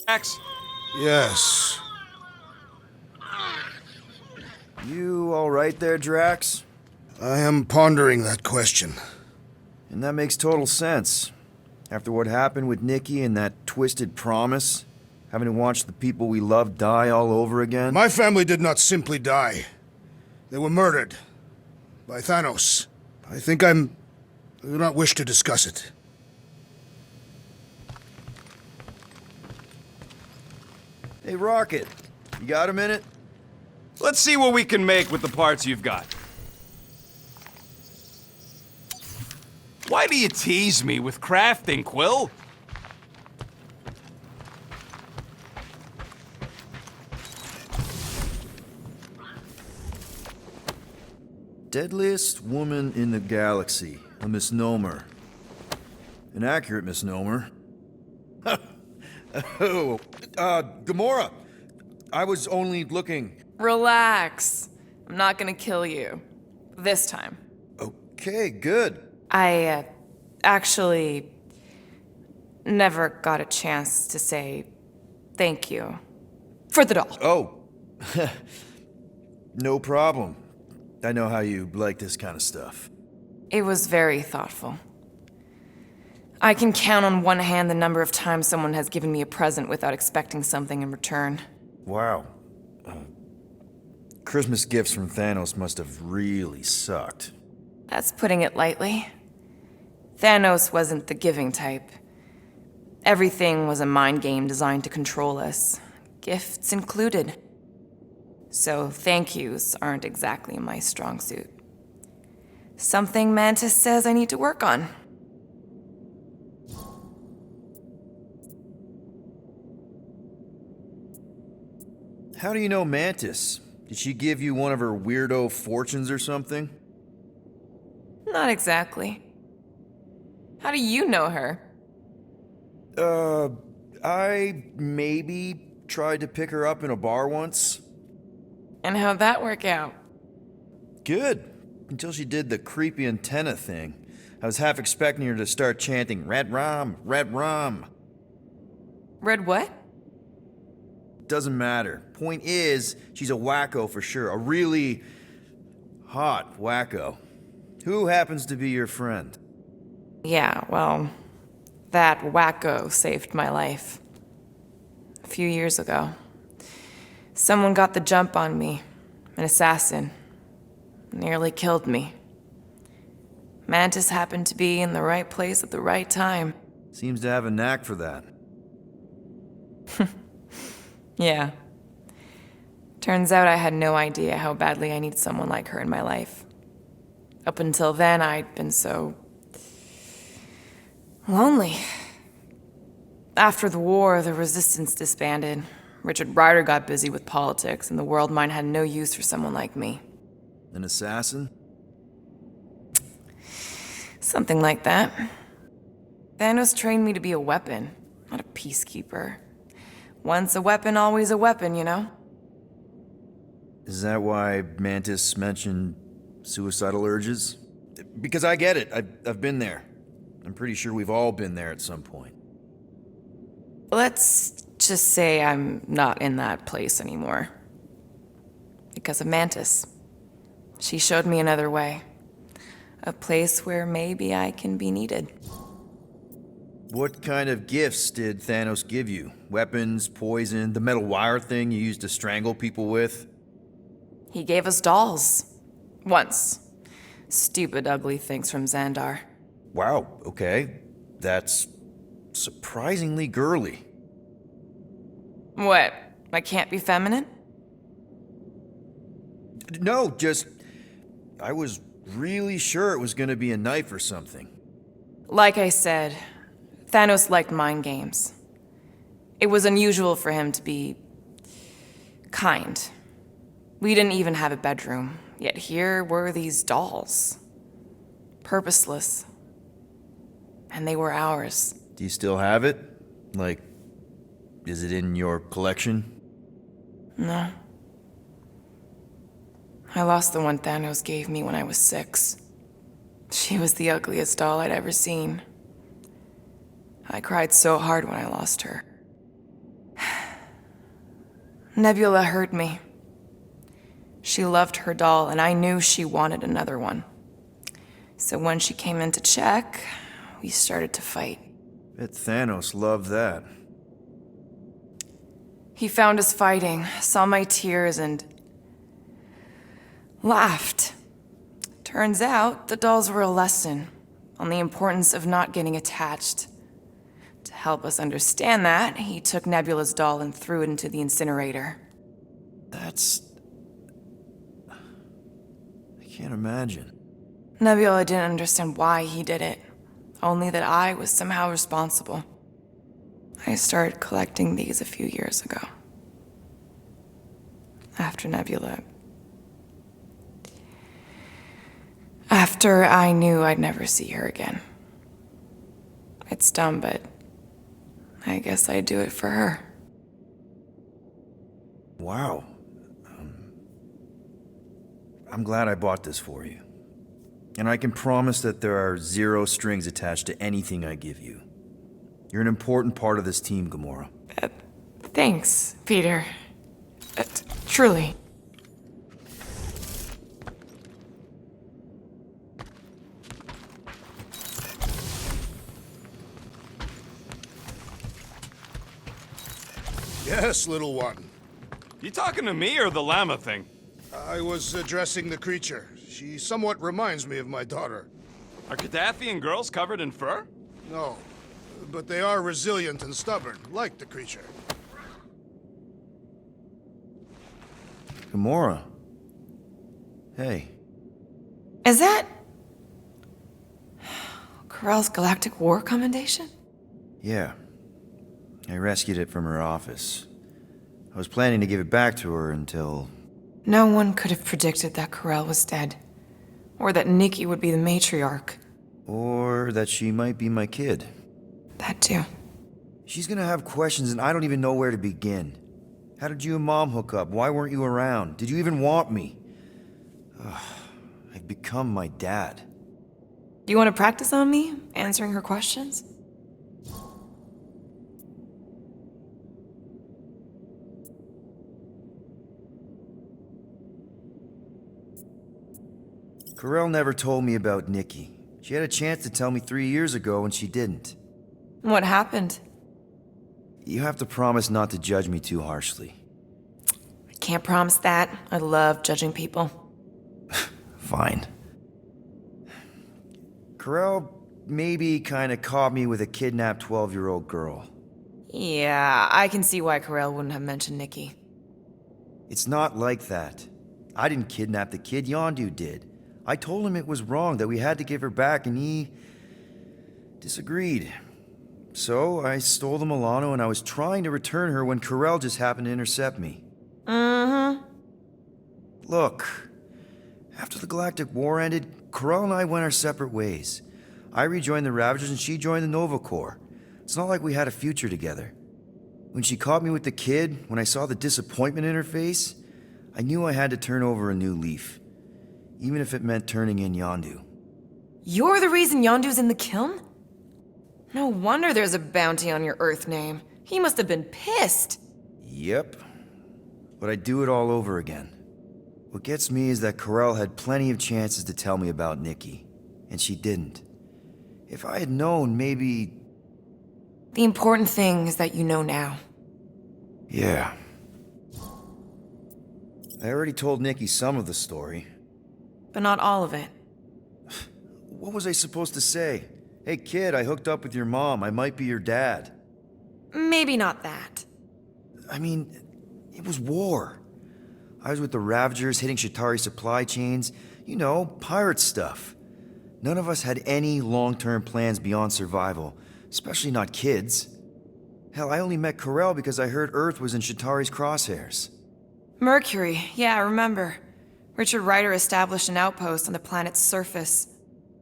Max? Yes. You all right there, Drax? I am pondering that question. And that makes total sense. After what happened with Nikki and that twisted promise, having to watch the people we love die all over again. My family did not simply die. They were murdered. By Thanos. I do not wish to discuss it. Hey, Rocket, you got a minute? Let's see what we can make with the parts you've got. Why do you tease me with crafting, Quill? Deadliest woman in the galaxy. A misnomer. An accurate misnomer. Oh, Gamora! I was only looking. Relax. I'm not gonna kill you. This time. Okay, good. I, actually never got a chance to say thank you for the doll. Oh. No problem. I know how you like this kind of stuff. It was very thoughtful. I can count on one hand the number of times someone has given me a present without expecting something in return. Wow. Christmas gifts from Thanos must have really sucked. That's putting it lightly. Thanos wasn't the giving type. Everything was a mind game designed to control us, gifts included. So thank yous aren't exactly my strong suit. Something Mantis says I need to work on. How do you know Mantis? Did she give you one of her weirdo fortunes or something? Not exactly. How do you know her? I maybe tried to pick her up in a bar once. And how'd that work out? Good. Until she did the creepy antenna thing. I was half expecting her to start chanting, "Red rum, red rum." Red what? Doesn't matter. Point is, she's a wacko for sure. A really hot wacko. Who happens to be your friend? Yeah, well, that wacko saved my life. A few years ago. Someone got the jump on me. An assassin. Nearly killed me. Mantis happened to be in the right place at the right time. Seems to have a knack for that. Yeah. Turns out I had no idea how badly I needed someone like her in my life. Up until then, I'd been so lonely. After the war, the resistance disbanded. Richard Ryder got busy with politics, and the world mind had no use for someone like me. An assassin? Something like that. Thanos trained me to be a weapon, not a peacekeeper. Once a weapon, always a weapon, you know? Is that why Mantis mentioned suicidal urges? Because I get it. I've been there. I'm pretty sure we've all been there at some point. Let's just say I'm not in that place anymore. Because of Mantis. She showed me another way. A place where maybe I can be needed. What kind of gifts did Thanos give you? Weapons, poison, the metal wire thing you used to strangle people with? He gave us dolls. Once. Stupid, ugly things from Xandar. Wow, okay. That's surprisingly girly. What? I can't be feminine? No, just... I was really sure it was gonna be a knife or something. Like I said, Thanos liked mind games. It was unusual for him to be kind. We didn't even have a bedroom, yet here were these dolls. Purposeless. And they were ours. Do you still have it? Like, is it in your collection? No. I lost the one Thanos gave me when I was 6. She was the ugliest doll I'd ever seen. I cried so hard when I lost her. Nebula heard me. She loved her doll, and I knew she wanted another one. So when she came in to check, we started to fight. Bet Thanos loved that. He found us fighting, saw my tears, and laughed. Turns out, the dolls were a lesson on the importance of not getting attached. To help us understand that, he took Nebula's doll and threw it into the incinerator. That's... I can't imagine. Nebula didn't understand why he did it, only that I was somehow responsible. I started collecting these a few years ago. After Nebula. After I knew I'd never see her again. It's dumb, but I guess I'd do it for her. Wow. I'm glad I bought this for you. And I can promise that there are zero strings attached to anything I give you. You're an important part of this team, Gamora. Thanks, Peter. Truly. Yes, little one. You talking to me or the llama thing? I was addressing the creature. She somewhat reminds me of my daughter. Are Cardathian girls covered in fur? No, but they are resilient and stubborn, like the creature. Gamora. Hey. Is that Corell's Galactic War Commendation? Yeah. I rescued it from her office. I was planning to give it back to her until... No one could have predicted that Corell was dead. Or that Nikki would be the matriarch. Or that she might be my kid. That too. She's gonna have questions and I don't even know where to begin. How did you and Mom hook up? Why weren't you around? Did you even want me? Ugh, I've become my dad. Do you want to practice on me, answering her questions? Corell never told me about Nikki. She had a chance to tell me 3 years ago and she didn't. What happened? You have to promise not to judge me too harshly. I can't promise that. I love judging people. Fine. Corell maybe kinda caught me with a kidnapped 12-year-old girl. Yeah, I can see why Corell wouldn't have mentioned Nikki. It's not like that. I didn't kidnap the kid, Yondu did. I told him it was wrong, that we had to give her back, and he disagreed. So I stole the Milano and I was trying to return her when Corell just happened to intercept me. Mm-hmm. Look, after the Galactic War ended, Corell and I went our separate ways. I rejoined the Ravagers and she joined the Nova Corps. It's not like we had a future together. When she caught me with the kid, when I saw the disappointment in her face, I knew I had to turn over a new leaf. Even if it meant turning in Yondu. You're the reason Yondu's in the kiln? No wonder there's a bounty on your Earth name. He must have been pissed. Yep. But I'd do it all over again. What gets me is that Corell had plenty of chances to tell me about Nikki, and she didn't. If I had known, maybe... The important thing is that you know now. Yeah. I already told Nikki some of the story. But not all of it. What was I supposed to say? Hey kid, I hooked up with your mom. I might be your dad. Maybe not that. I mean, it was war. I was with the Ravagers hitting Chitauri supply chains. You know, pirate stuff. None of us had any long-term plans beyond survival, especially not kids. Hell, I only met Corell because I heard Earth was in Chitauri's crosshairs. Mercury, yeah, I remember. Richard Ryder established an outpost on the planet's surface.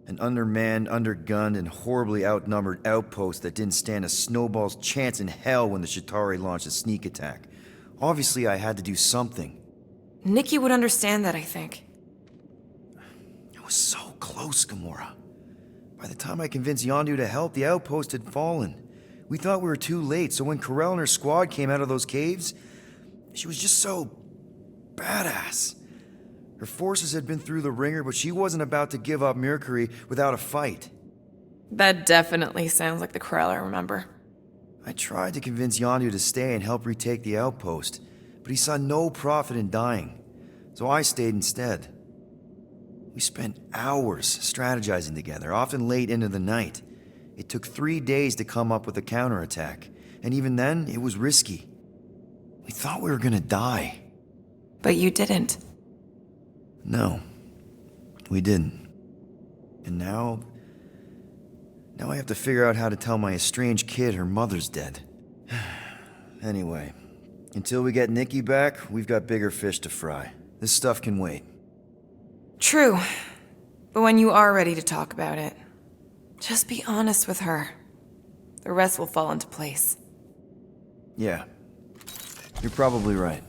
An undermanned, undergunned, and horribly outnumbered outpost that didn't stand a snowball's chance in hell when the Chitauri launched a sneak attack. Obviously, I had to do something. Nikki would understand that, I think. It was so close, Gamora. By the time I convinced Yondu to help, the outpost had fallen. We thought we were too late, so when Corell and her squad came out of those caves, She was just so badass. Her forces had been through the ringer, but she wasn't about to give up Mercury without a fight. That definitely sounds like the Krell I remember. I tried to convince Yondu to stay and help retake the outpost, but he saw no profit in dying, so I stayed instead. We spent hours strategizing together, often late into the night. It took 3 days to come up with a counterattack, and even then, it was risky. We thought we were gonna die. But you didn't. No, we didn't. And now I have to figure out how to tell my estranged kid her mother's dead. Anyway, until we get Nikki back, we've got bigger fish to fry. This stuff can wait. True. But when you are ready to talk about it, just be honest with her. The rest will fall into place. Yeah, you're probably right.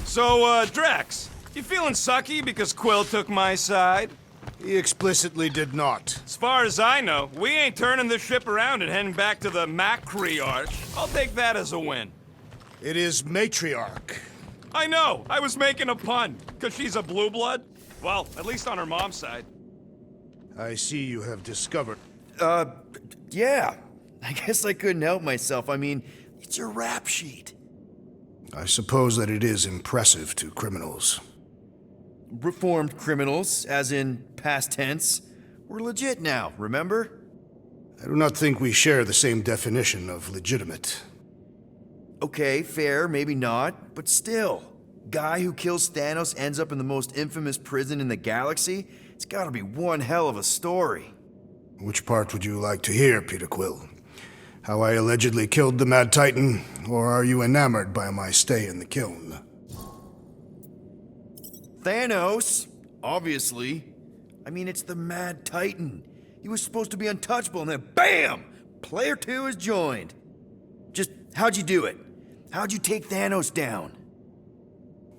So, Drax, you feeling sucky because Quill took my side? He explicitly did not. As far as I know, we ain't turning this ship around and heading back to the Matriarch. I'll take that as a win. It is Matriarch. I know, I was making a pun, because she's a blue blood. Well, at least on her mom's side. I see you have discovered. Yeah. I guess I couldn't help myself. I mean, it's your rap sheet. I suppose that it is impressive to criminals. Reformed criminals, as in past tense. We're legit now, remember? I do not think we share the same definition of legitimate. Okay, fair, maybe not, but still. Guy who kills Thanos ends up in the most infamous prison in the galaxy? It's gotta be one hell of a story. Which part would you like to hear, Peter Quill? How I allegedly killed the Mad Titan, or are you enamored by my stay in the kiln? Thanos, obviously. I mean, it's the Mad Titan. He was supposed to be untouchable, and then BAM! Player 2 has joined. Just, how'd you do it? How'd you take Thanos down?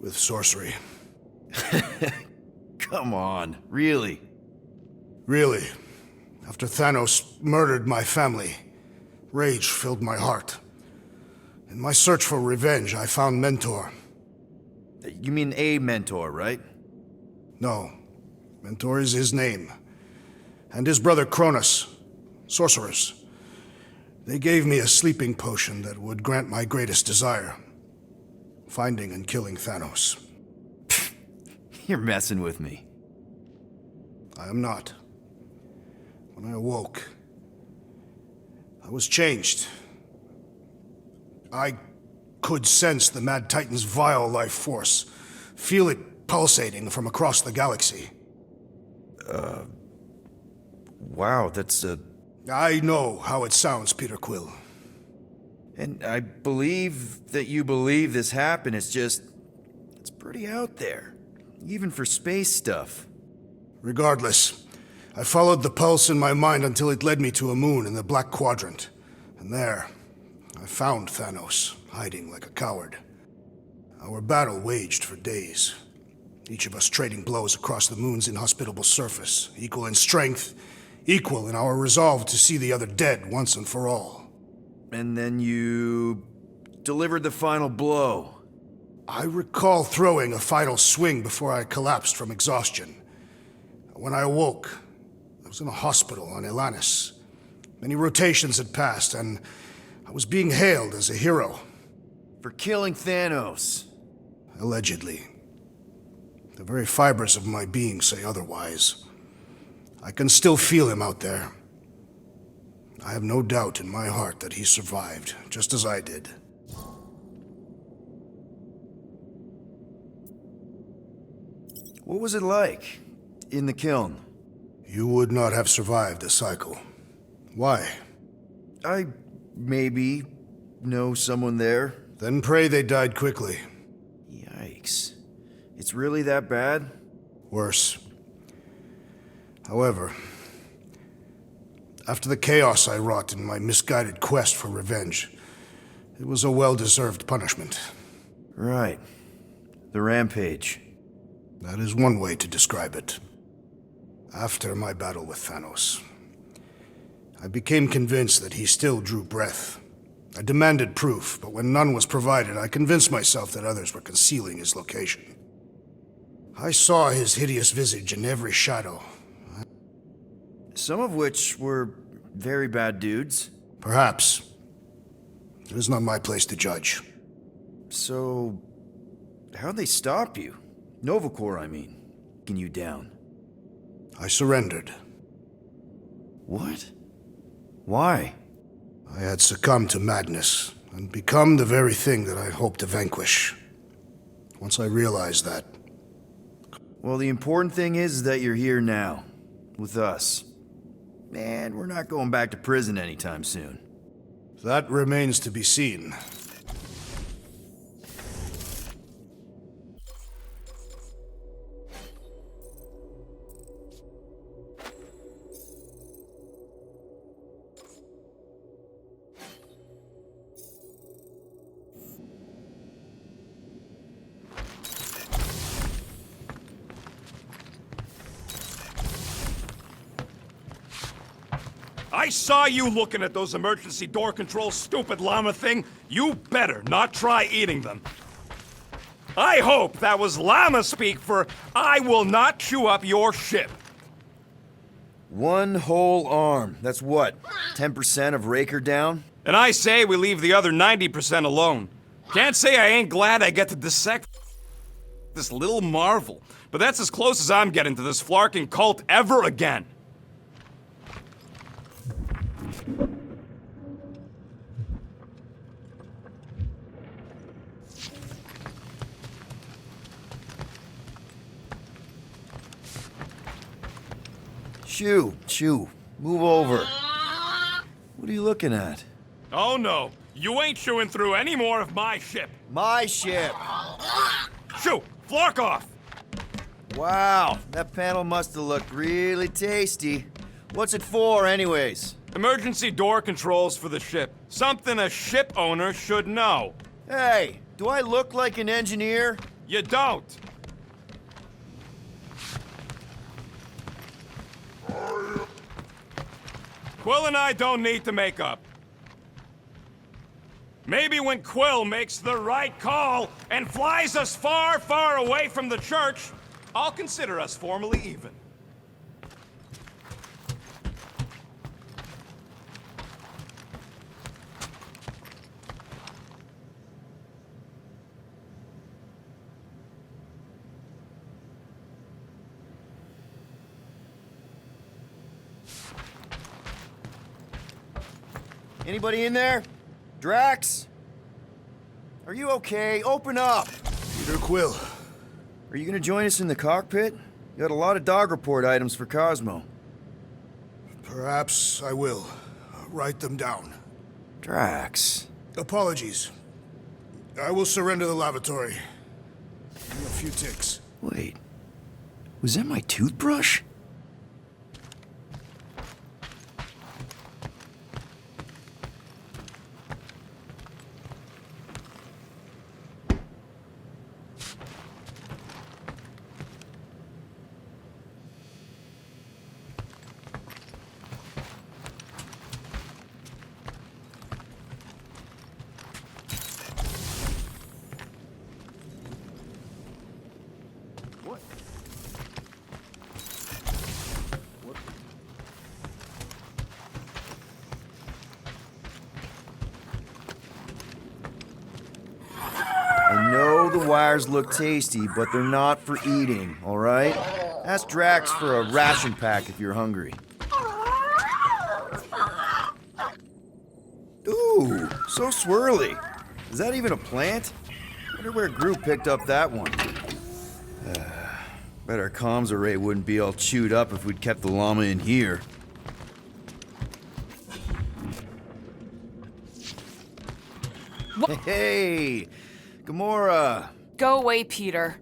With sorcery. Come on, really? Really. After Thanos murdered my family, rage filled my heart. In my search for revenge, I found Mentor. You mean a mentor, right? No. Mentor is his name. And his brother Cronus, sorcerers. They gave me a sleeping potion that would grant my greatest desire. Finding and killing Thanos. You're messing with me. I am not. When I awoke, I was changed. I could sense the Mad Titan's vile life force, feel it pulsating from across the galaxy. Wow, that's I know how it sounds, Peter Quill. And I believe that you believe this happened. It's pretty out there. Even for space stuff. Regardless, I followed the pulse in my mind until it led me to a moon in the Black Quadrant. And there, I found Thanos, hiding like a coward. Our battle waged for days. Each of us trading blows across the moon's inhospitable surface, equal in strength, equal in our resolve to see the other dead once and for all. And then you delivered the final blow. I recall throwing a final swing before I collapsed from exhaustion. When I awoke, I was in a hospital on Elanis. Many rotations had passed, and I was being hailed as a hero. For killing Thanos. Allegedly. The very fibers of my being say otherwise. I can still feel him out there. I have no doubt in my heart that he survived, just as I did. What was it like in the kiln? You would not have survived a cycle. Why? I maybe know someone there. Then pray they died quickly. Yikes. It's really that bad? Worse. However, after the chaos I wrought in my misguided quest for revenge, it was a well-deserved punishment. Right. The rampage. That is one way to describe it. After my battle with Thanos, I became convinced that he still drew breath. I demanded proof, but when none was provided, I convinced myself that others were concealing his location. I saw his hideous visage in every shadow. Some of which were very bad dudes. Perhaps. It is not my place to judge. So, how'd they stop you? Nova Corps, I mean. Taking you down. I surrendered. What? Why? I had succumbed to madness and become the very thing that I hoped to vanquish. Once I realized that, Well, the important thing is that you're here now. With us. And we're not going back to prison anytime soon. that remains to be seen. I saw you looking at those emergency door controls, stupid llama thing. You better not try eating them. I hope that was llama speak for I will not chew up your ship. One whole arm. That's what? 10% of Raker down? And I say we leave the other 90% alone. Can't say I ain't glad I get to dissect this little marvel, but that's as close as I'm getting to this flarking cult ever again. Shoo. Move over. What are you looking at? Oh no, you ain't chewing through any more of my ship. My ship! Shoo, flark off! Wow, that panel must have looked really tasty. What's it for, anyways? Emergency door controls for the ship. Something a ship owner should know. Hey, do I look like an engineer? You don't. Quill and I don't need to make up. Maybe when Quill makes the right call and flies us far, far away from the church, I'll consider us formally even. Anybody in there? Drax? Are you okay? Open up! Peter Quill. Are you gonna join us in the cockpit? You got a lot of dog report items for Cosmo. Perhaps I will. Write them down. Drax. Apologies. I will surrender the lavatory. In a few ticks. Wait. Was that my toothbrush? I know the wires look tasty, but they're not for eating, all right? Ask Drax for a ration pack if you're hungry. Ooh, so swirly. Is that even a plant? Wonder where Groot picked up that one. Bet our comms array wouldn't be all chewed up if we'd kept the llama in here. Hey, Gamora. Go away, Peter.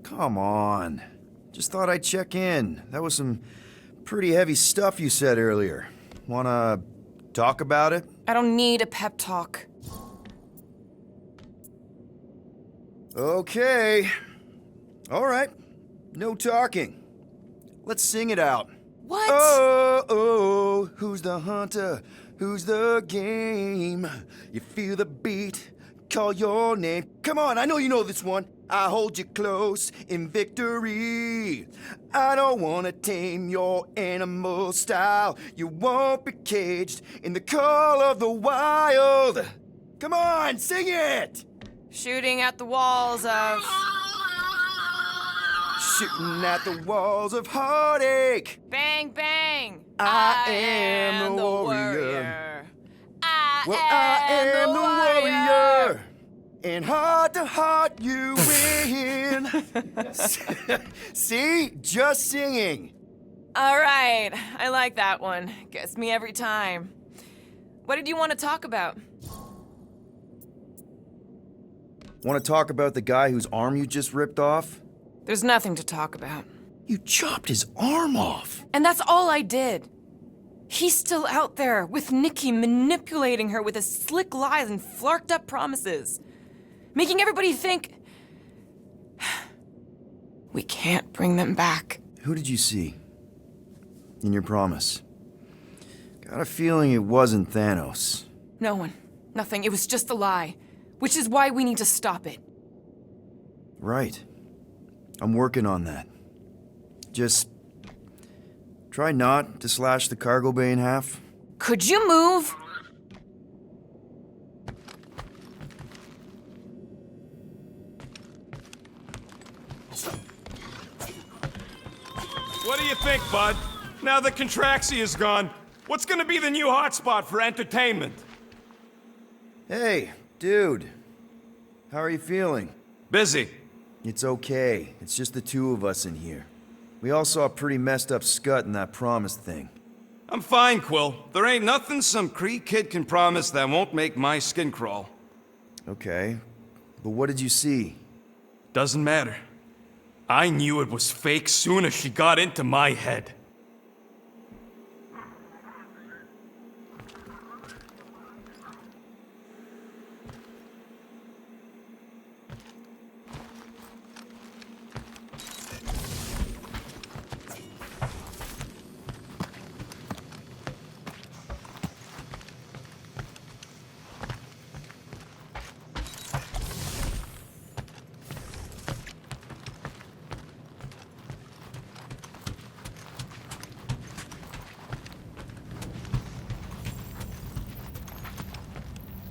Come on. Just thought I'd check in. That was some pretty heavy stuff you said earlier. Wanna talk about it? I don't need a pep talk. Okay. All right. No talking. Let's sing it out. What? Oh, oh, who's the hunter? Who's the game? You feel the beat, call your name. Come on, I know you know this one. I hold you close in victory. I don't want to tame your animal style. You won't be caged in the call of the wild. Come on, sing it! Shooting at the walls of... Shooting at the walls of heartache. Bang, bang! I am the warrior. I am the warrior. And heart to heart, you win. See? Just singing. All right, I like that one. Gets me every time. What did you want to talk about? Want to talk about the guy whose arm you just ripped off? There's nothing to talk about. You chopped his arm off. And that's all I did. He's still out there with Nikki manipulating her with his slick lies and flarked up promises. Making everybody think... we can't bring them back. Who did you see? In your promise? Got a feeling it wasn't Thanos. No one. Nothing. It was just a lie. Which is why we need to stop it. Right. I'm working on that. Just... try not to slash the cargo bay in half. Could you move? What do you think, bud? Now that Contraxi is gone, what's gonna be the new hotspot for entertainment? Hey, dude. How are you feeling? Busy. It's okay. It's just the two of us in here. We all saw a pretty messed up scut in that promise thing. I'm fine, Quill. There ain't nothing some Cree kid can promise that won't make my skin crawl. Okay. But what did you see? Doesn't matter. I knew it was fake soon as she got into my head.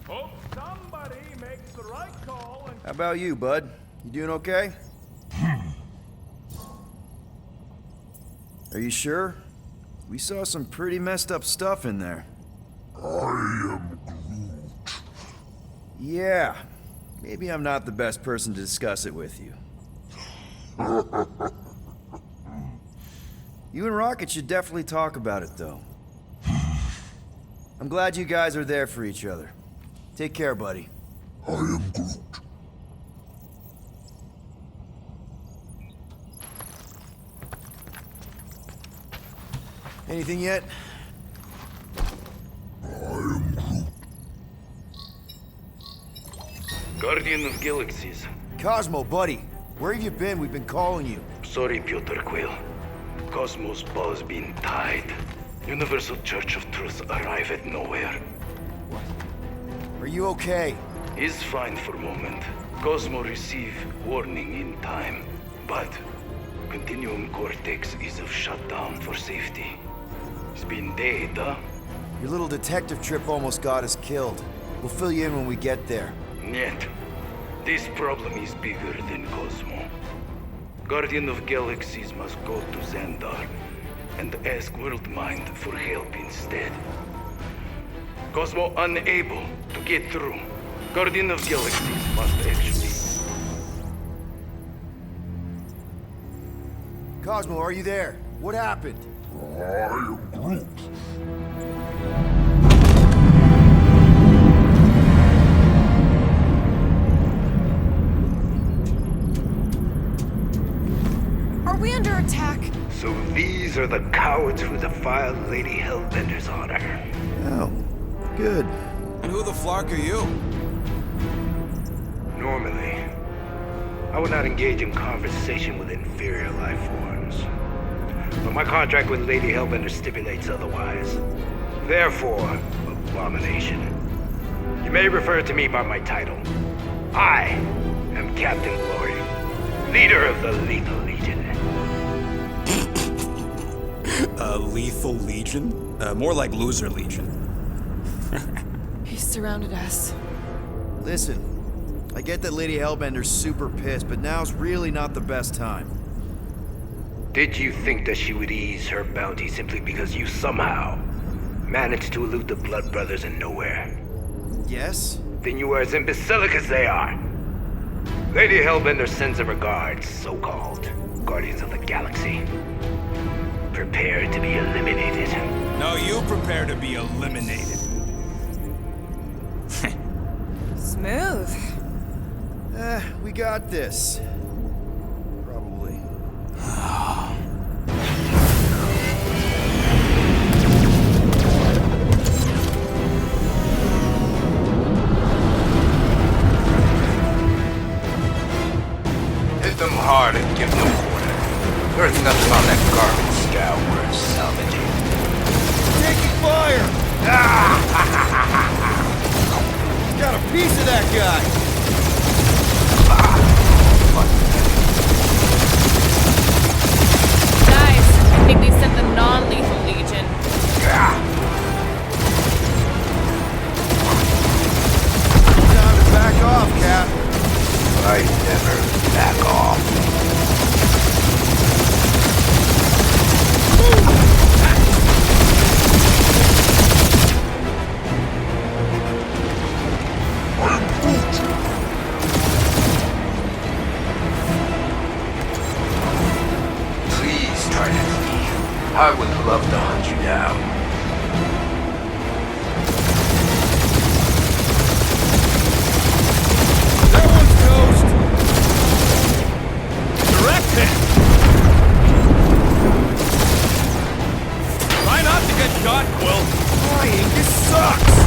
Hope somebody makes the right call and... How about you, bud? You doing okay? Are you sure? We saw some pretty messed up stuff in there. I am Groot. Yeah. Maybe I'm not the best person to discuss it with you. You and Rocket should definitely talk about it, though. I'm glad you guys are there for each other. Take care, buddy. I am Groot. Anything yet? I am Groot. Guardian of Galaxies. Cosmo, buddy. Where have you been? We've been calling you. Sorry, Piotr Quill. Cosmos ball's been tied. Universal Church of Truth arrive at nowhere. Are you okay? He's fine for moment. Cosmo receive warning in time. But Continuum Cortex is of shutdown for safety. It's been dead, huh? Your little detective trip almost got us killed. We'll fill you in when we get there. Yet, this problem is bigger than Cosmo. Guardian of Galaxies must go to Xandar and ask Worldmind for help instead. Cosmo unable to get through. Guardian of Galaxies must actually... Cosmo, are you there? What happened? I am Groot. Are we under attack? So these are the cowards who defile Lady Hellbender's honor. Oh, good. And who the flark are you? Normally, I would not engage in conversation with inferior life forms. But my contract with Lady Hellbender stipulates otherwise. Therefore, abomination. You may refer to me by my title. I am Captain Glory, leader of the Lethal Legion. Lethal Legion? More like Loser Legion. He surrounded us. Listen, I get that Lady Hellbender's super pissed, but now's really not the best time. Did you think that she would ease her bounty simply because you somehow managed to elude the Blood Brothers in nowhere? Yes? Then you are as imbecilic as they are. Lady Hellbender sends her regards, so-called Guardians of the Galaxy. Prepare to be eliminated. No, you prepare to be eliminated. Smooth. We got this. Probably. Hit them hard and give them quarter. There's nothing on that garbage scow worth salvaging. Taking fire! Got a piece of that guy! Guys, I think they sent the non-lethal Legion. Time to back off, Cap. I never back off. Please try to leave. I would love to hunt you down. That one's toast! Direct hit! Try not to get shot, Quill. Flying, this sucks!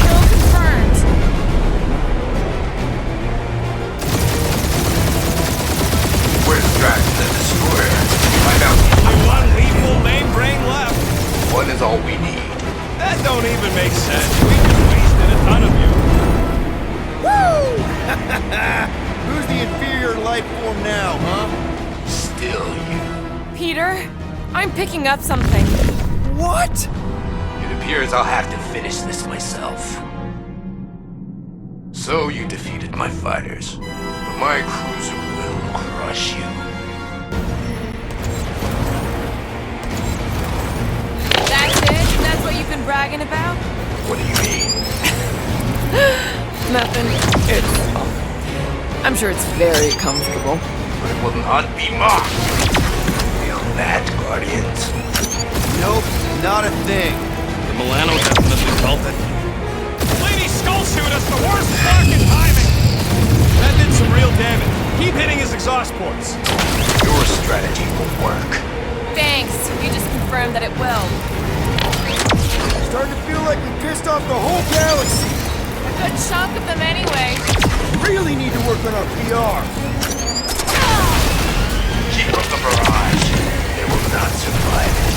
Kill confirmed. Where's Dragon the Destroyer? Find out. Only one lethal main brain left. One is all we need. That don't even make sense. We just wasted a ton of you. Woo! Who's the inferior life form now, huh? Still you. Peter, I'm picking up something. What? It appears I'll have to finish this myself. So you defeated my fighters, but my cruiser will crush you. That's it? That's what you've been bragging about? What do you mean? Nothing. I'm sure it's very comfortable. But it will not be mocked. Feel that, Guardians? Nope, not a thing. The Milano definitely felt it. Lady Skull shoot us the worst fucking timing! That did some real damage. Keep hitting his exhaust ports. Your strategy will work. Thanks. You just confirmed that it will. Starting to feel like we pissed off the whole galaxy. A good chunk of them anyway. Really need to work on our PR. Keep up the barrage. They will not survive it.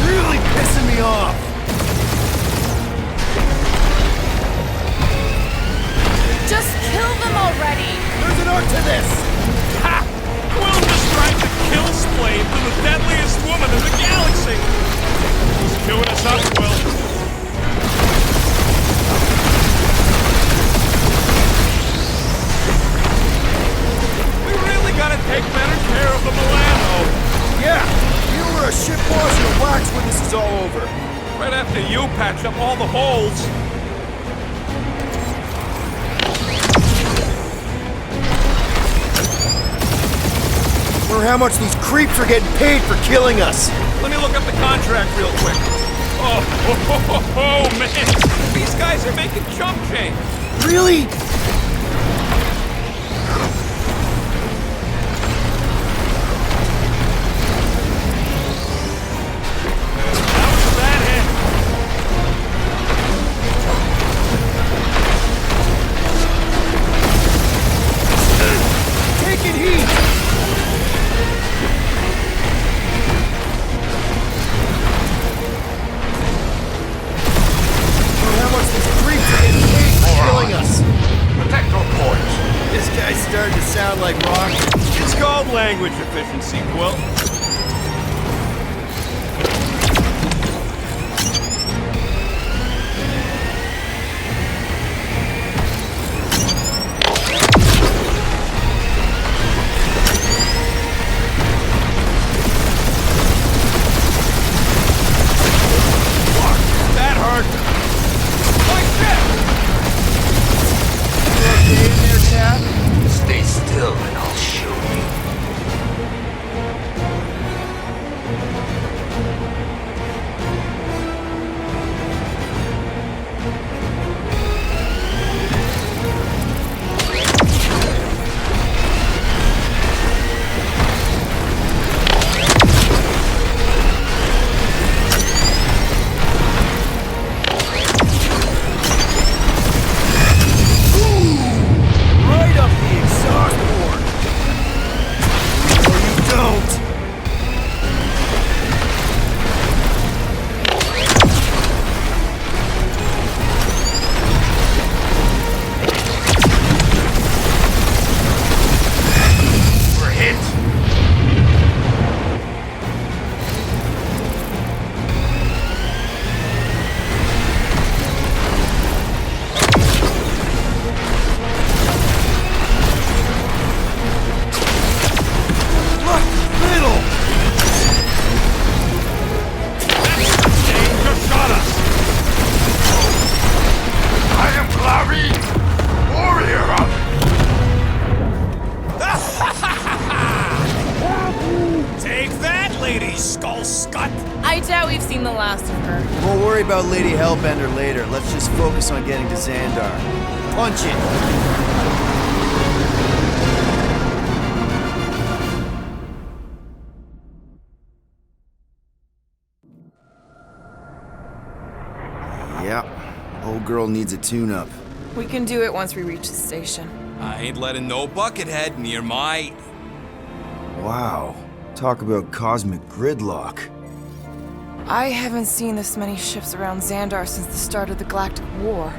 Really pissing me off. Just kill them already. There's an art to this. Ha! Quill just tried to kill Splade to the deadliest woman in the galaxy! He's queuing us up, Quill. We really gotta take better care of the Milano. Yeah, you were a shitwash and wax when this is all over. Right after you patch up all the holes. Wonder how much these creeps are getting paid for killing us. Let me look up the contract real quick. Oh, man! These guys are making chump change! Really? That was a bad hit. Taking heat! How much these creeps are getting paid for killing us? Protect your points. This guy's starting to sound like Rock. It's called language efficiency, Quill. That hurt! My shit! Okay in there, Cap? Stay still and I'll show you. Right up the exhaust port! Or you don't! We're hit. Look! Little! Danger shot us! I am Clary, warrior of... Take that, Lady Skull Scut! I doubt we've seen the last of her. We'll worry about Lady Hellbender later. Let's just focus on getting to Xandar. Punch it! Yeah, old girl needs a tune-up. We can do it once we reach the station. I ain't letting no buckethead near my... Wow. Talk about cosmic gridlock. I haven't seen this many ships around Xandar since the start of the Galactic War.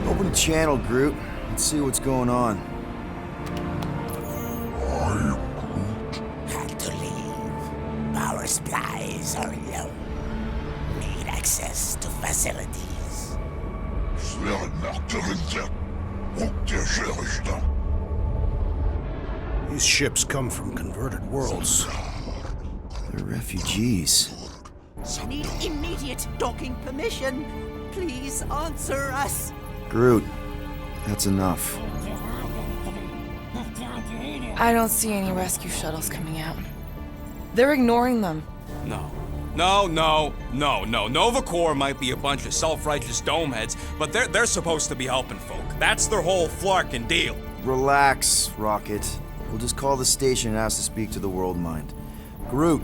Open the channel, Groot. Let's see what's going on. Had to leave. Power supplies are low. Need access to facilities. Schwere Nachterinter. Und der Schwerichter. These ships come from converted worlds. They're refugees. I need immediate docking permission. Please answer us. Groot, that's enough. I don't see any rescue shuttles coming out. They're ignoring them. No. Nova Corps might be a bunch of self-righteous domeheads, but they're supposed to be helping folk. That's their whole flarkin' deal. Relax, Rocket. We'll just call the station and ask to speak to the World Mind. Groot.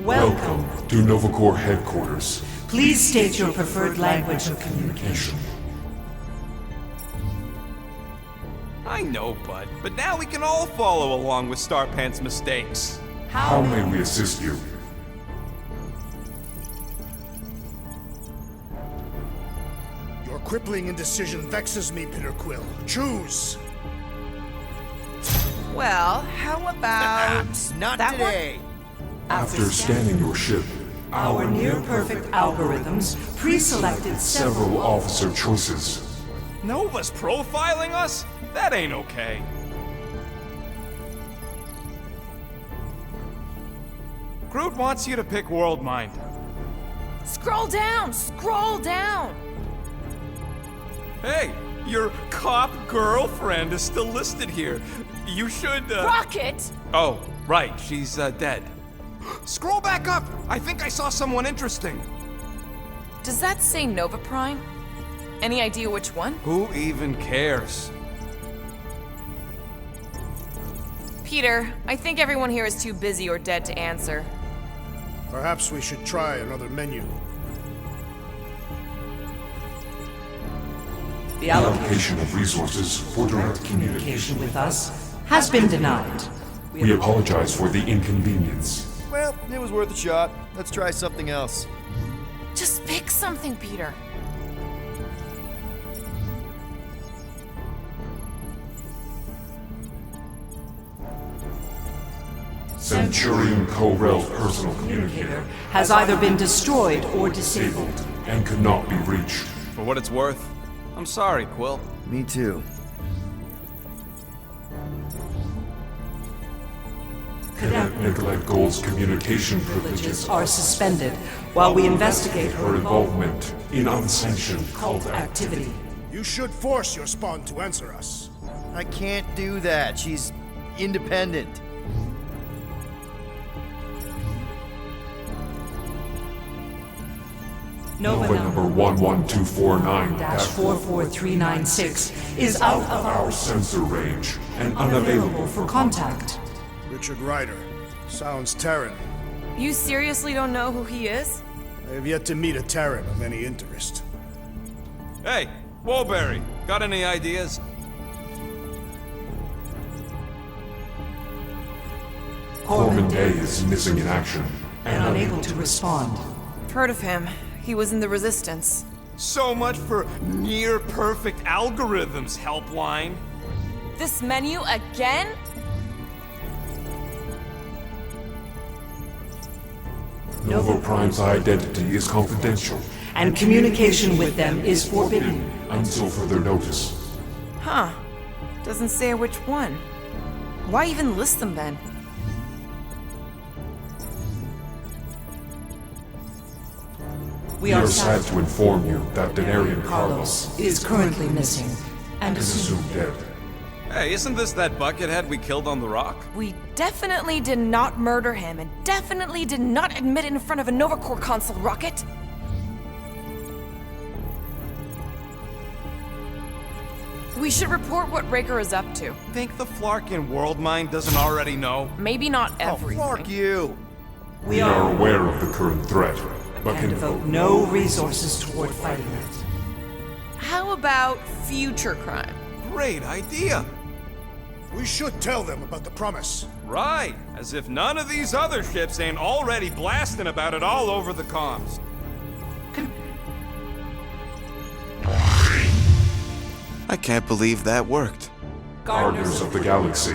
Welcome to Nova Corps headquarters. Please state your preferred language of communication. I know, Bud, but now we can all follow along with Starpant's mistakes. How may we assist you? Your crippling indecision vexes me, Peter Quill. Choose! Well, how about Not that today. After scanning your ship, Our near-perfect algorithms pre-selected several officer choices. Nova's profiling us? That ain't okay. Groot wants you to pick World Mind. Scroll down! Scroll down! Hey, Your cop girlfriend is still listed here. You should, Rocket! Oh, right, she's, dead. Scroll back up! I think I saw someone interesting. Does that say Nova Prime? Any idea which one? Who even cares? Peter, I think everyone here is too busy or dead to answer. Perhaps we should try another menu. The allocation Allocation of resources for direct communication. with us has been denied. We apologize for the inconvenience. Well, it was worth a shot. Let's try something else. Just pick something, Peter. Centurion Co-Rel's personal communicator Has either been destroyed or disabled. and could not be reached. For what it's worth, I'm sorry, Quill. Me too. Cadet Nicolette Gold's communication privileges Are suspended while we investigate her involvement in unsanctioned cult activity. You should force your spawn to answer us. I can't do that. She's independent. Nova number 11249-44396 is out of our sensor range and unavailable for contact. Richard Ryder. Sounds Terran. You seriously don't know who he is? I have yet to meet a Terran of any interest. Hey, Woolberry, got any ideas? Corbin Day is missing in action And unable to respond. Heard of him. He was in the Resistance. So much for near-perfect algorithms, Helpline. This menu again? Nova Prime's identity is confidential And communication with them is forbidden. until further notice. Huh. Doesn't say which one. Why even list them then? We We are are sad to inform you that Denarian Carlos Carlos is currently missing and is assumed assumed dead. Hey, isn't this that buckethead we killed on the rock? We definitely did not murder him and definitely did not admit it in front of a Nova Corps console, Rocket. We should report what Raker is up to. Think the Flarkin world mind doesn't already know? Maybe not Oh, everything. fuck you. We We are are aware of the current threat, but and can devote no resources toward fighting it. How about future crime? Great idea. We should tell them about the promise. Right, as if none of these other ships ain't already blasting about it all over the comms. I can't believe that worked. Gardeners of the Galaxy.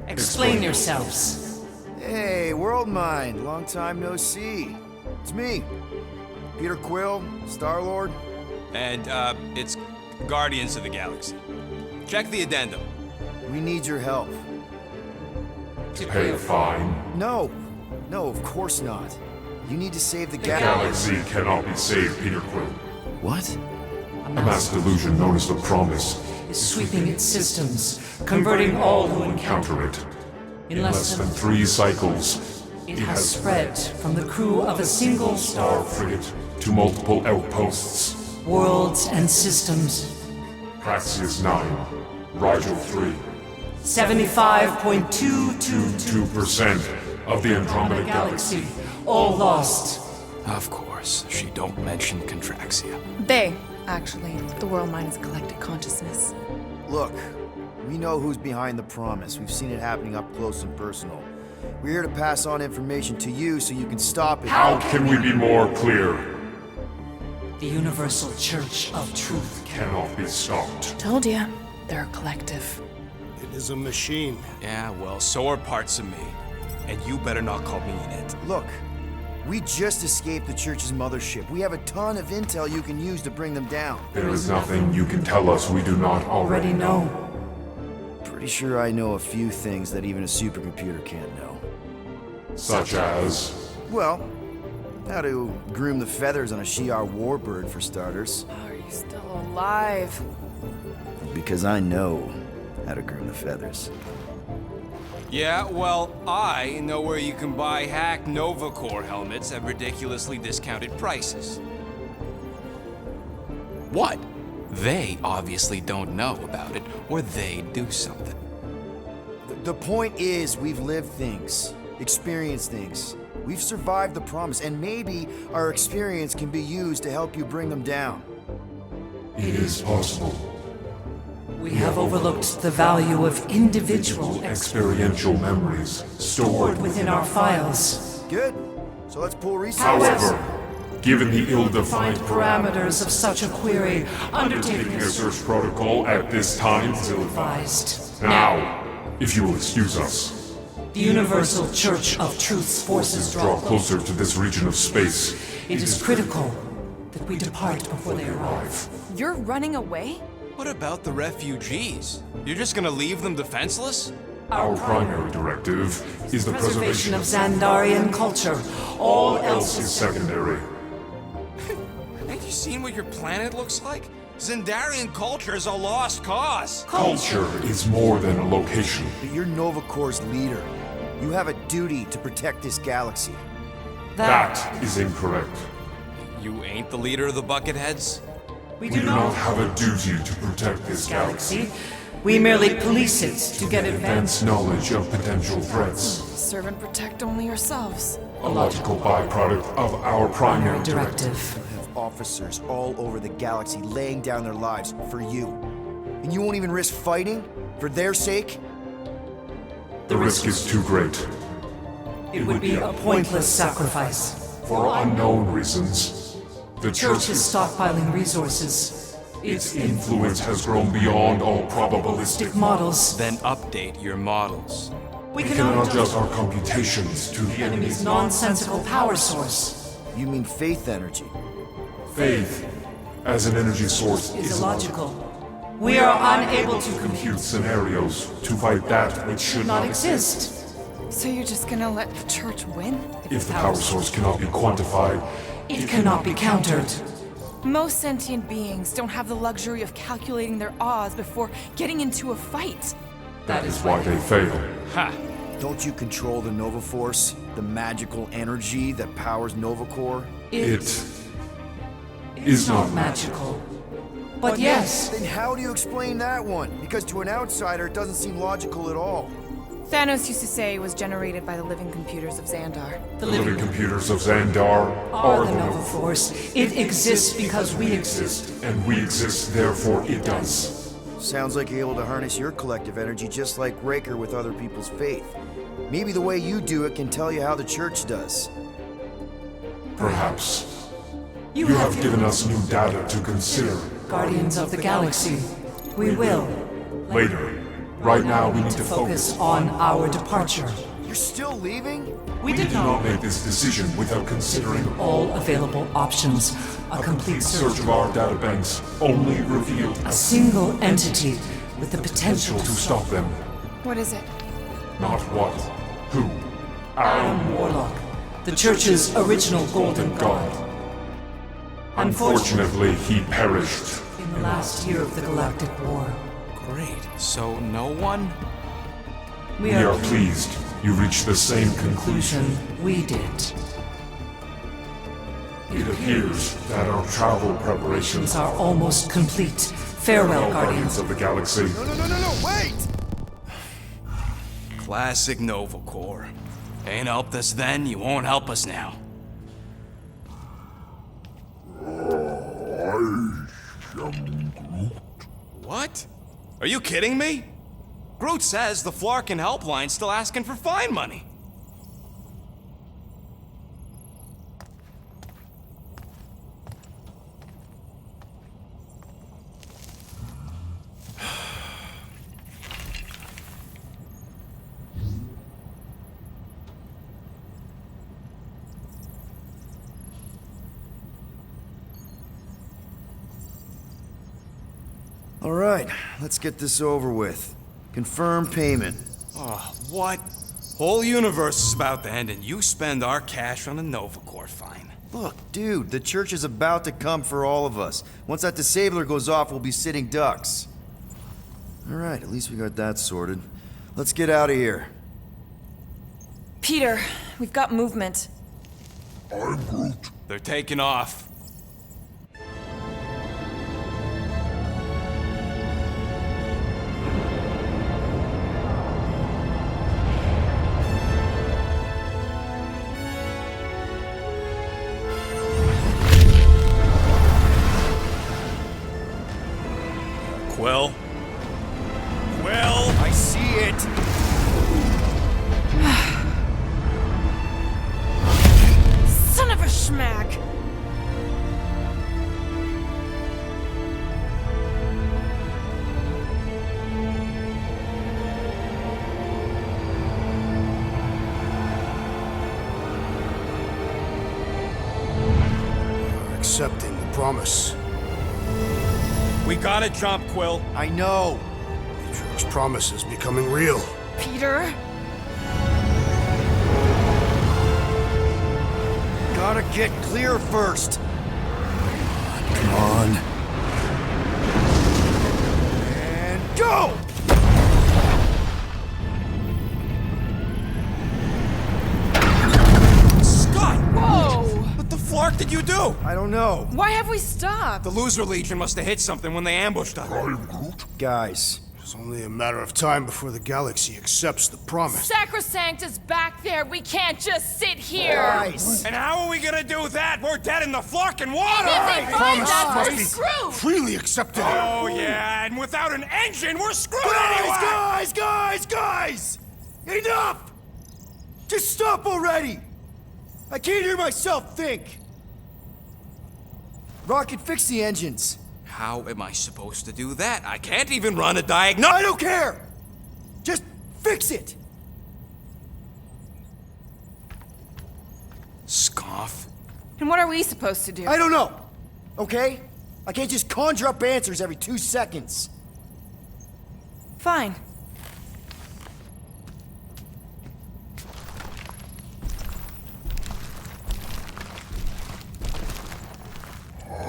Explain yourselves. Hey, World Mind. Long time no see. It's me. Peter Quill, Star-Lord. And, it's Guardians of the Galaxy. Check the addendum. We need your help. To pay a fine. No. No, of course not. You need to save the The galaxy. Galaxy cannot be saved, Peter Quill. What? A mass delusion known as the Promise Is sweeping its systems, converting all who encounter counter it. in Less than 3 cycles, it has spread from the crew of a single star frigate to multiple outposts. worlds and systems. Praxius 9, Rigel 3, 75.222 2% of the Andromeda Galaxy. galaxy, all lost. Of course, she don't mention Contraxia. They, actually. The world mind is collective consciousness. Look, we know who's behind the promise. We've seen it happening up close and personal. We're here to pass on information to you so you can stop it. How can we be more clear? The Universal Church of Truth. Cannot be stopped. Told ya. They're a collective. It is a machine. Yeah, well, so are parts of me. And you better not call me in it. Look, we just escaped the Church's mothership. We have a ton of intel you can use to bring them down. There is nothing you can tell us we do not already Already know. Pretty sure I know a few things that even a supercomputer can't know. Such as... Well, how to groom the feathers on a Shi'ar warbird, for starters. Are you still alive? because I know how to groom the feathers. Yeah, well, I know where you can buy hack Nova Corps helmets at ridiculously discounted prices. What? They obviously don't know about it, or they'd do something. The point is, we've lived things, experienced things. We've survived the promise, and maybe our experience can be used to help you bring them down. It is possible. We have overlooked the value of individual Experiential memories stored within our files. Good. So let's pull resources. However, given the ill-defined Parameters of such a query, undertaking undertaking a search protocol at this time is ill-advised. advised. Now, if you will excuse us, The Universal Church of Truth's forces draw closer to this region of space. It is critical that we depart before they arrive. You're running away? What about the refugees? You're just gonna leave them defenseless? Our primary directive is the preservation of Xandarian culture. All else is is secondary. Have you seen what your planet looks like? Xandarian culture is a lost cause. Culture is more than a location. But you're Nova Corps' leader. You have a duty to protect this galaxy. That is incorrect. You ain't the leader of the Bucketheads? We We do not have a duty to protect this galaxy. galaxy. We merely police it to get Advance knowledge of potential threats. Serve and protect only yourselves. A logical byproduct of our primary directive. directive. You have officers all over the galaxy laying down their lives for you. And you won't even risk fighting? For their sake? The risk is too great. It would be a pointless sacrifice. For unknown reasons, the Church is stockpiling resources. its influence has grown beyond all probabilistic. Models. Then update your models. We We cannot cannot adjust our computations to the enemy's nonsensical power source. You mean faith energy? faith as an energy source Is is illogical. We are unable to compute scenarios to fight that which should not not exist. So you're just gonna let the church win? If the power source cannot be quantified, It cannot be countered. Most sentient beings don't have the luxury of calculating their odds before getting into a fight. that is why they fail. Ha! Don't you control the Nova Force? The magical energy that powers Nova Corps? It is not magical. But yes, Then how do you explain that one? Because to an outsider, it doesn't seem logical at all. Thanos used to say it was generated by the living computers of Xandar. the The living living computers of Xandar are the Nova Force. It exists because we exist. and we exist, therefore it does. Sounds like you're able to harness your collective energy just like Raker with other people's faith. Maybe the way you do it can tell you how the church does. Perhaps. You have given us new data to consider. Guardians of the Galaxy. We will Later. Right now, we need to focus on our departure. You're still leaving? We We did do not not make this decision without considering all available options. A complete search search. of our databanks only revealed A single entity with the potential to stop them. What is it? Not what, who, our Warlock, the Church's original Golden God. Unfortunately, he perished. In the last year of the Galactic War, Great. So no one? we We are are pleased you reached the same conclusion. conclusion we did. It appears that our travel preparations Are almost complete. Farewell, Guardians Guardians. of the Galaxy. No, wait! Classic Nova Corps. Ain't helped us then, you won't help us now. What? Are you kidding me? Groot says the Flarkin helpline's still asking for fine money. All right, let's get this over with. Confirm payment. Oh, what? Whole universe is about to end and you spend our cash on a Nova Corps fine. Look, dude, the church is about to come for all of us. Once that disabler goes off, we'll be sitting ducks. Alright, at least we got that sorted. Let's get out of here. Peter, we've got movement. I'm Groot. They're taking off. Quill? Quill? I see it! Son of a schmack! You're accepting the promise. We gotta jump, Quill. I know! Atrio's promise is becoming real. Peter? Gotta get clear first! Come on. And go! Scott! Whoa! What the flark did you do? I don't know. Why have we stopped? The Loser Legion must have hit something when they ambushed us. Guys, It's only a matter of time before the galaxy accepts the promise. Sacrosanct is back there. We can't just sit here. guys! And how are we gonna do that? We're dead in the flarkin' water! If they find Promise us, must we're be screwed. freely accepted. Oh, yeah, and without an engine, we're screwed Guys, anyway! guys! Enough! Just stop already! I can't hear myself think! Rocket, fix the engines. How am I supposed to do that? I can't even run a diagnostic. I don't care! Just fix it! Scoff. And what are we supposed to do? I don't know, okay? I can't just conjure up answers every 2 seconds. Fine.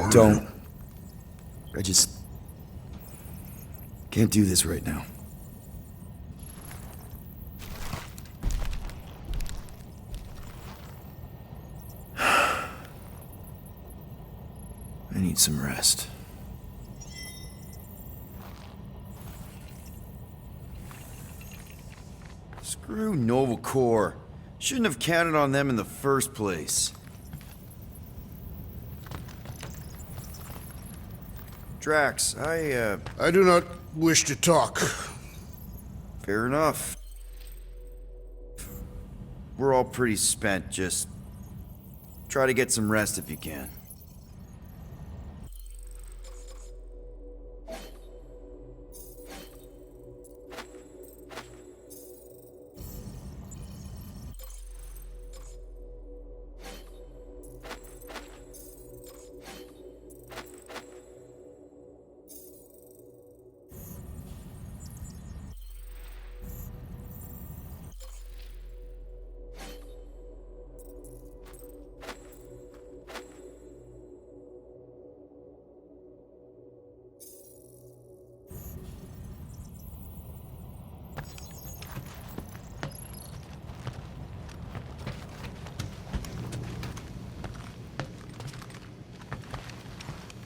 Don't. I just can't do this right now. I need some rest. Screw Nova Corps. Shouldn't have counted on them in the first place. Drax, I do not wish to talk. fair enough. We're all pretty spent, just try to get some rest if you can.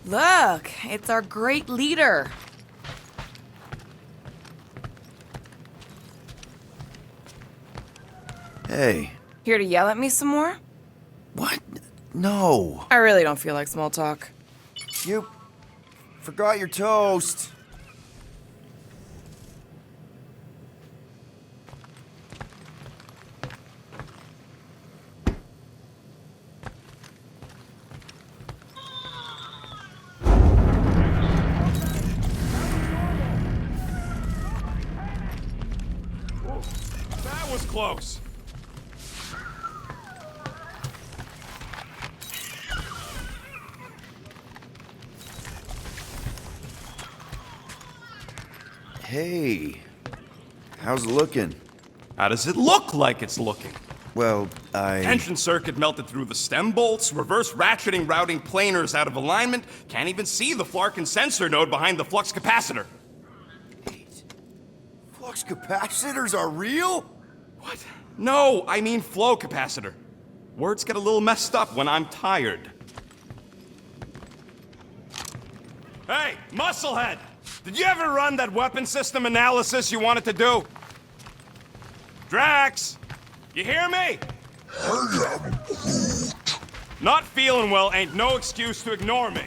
Look, it's our great leader. Hey. Here to yell at me some more? What? No. I really don't feel like small talk. You forgot your toast. That was close. Hey. How's it looking? How does it look like it's looking? Well, Tension circuit melted through the stem bolts, reverse ratcheting routing planers out of alignment, can't even see the Flarkin sensor node behind the flux capacitor. Flux capacitors are real? What? No, I mean flow capacitor. Words get a little messed up when I'm tired. Hey, Musclehead! Did you ever run that weapon system analysis you wanted to do? Drax! You hear me? I am Groot. Not feeling well ain't no excuse to ignore me.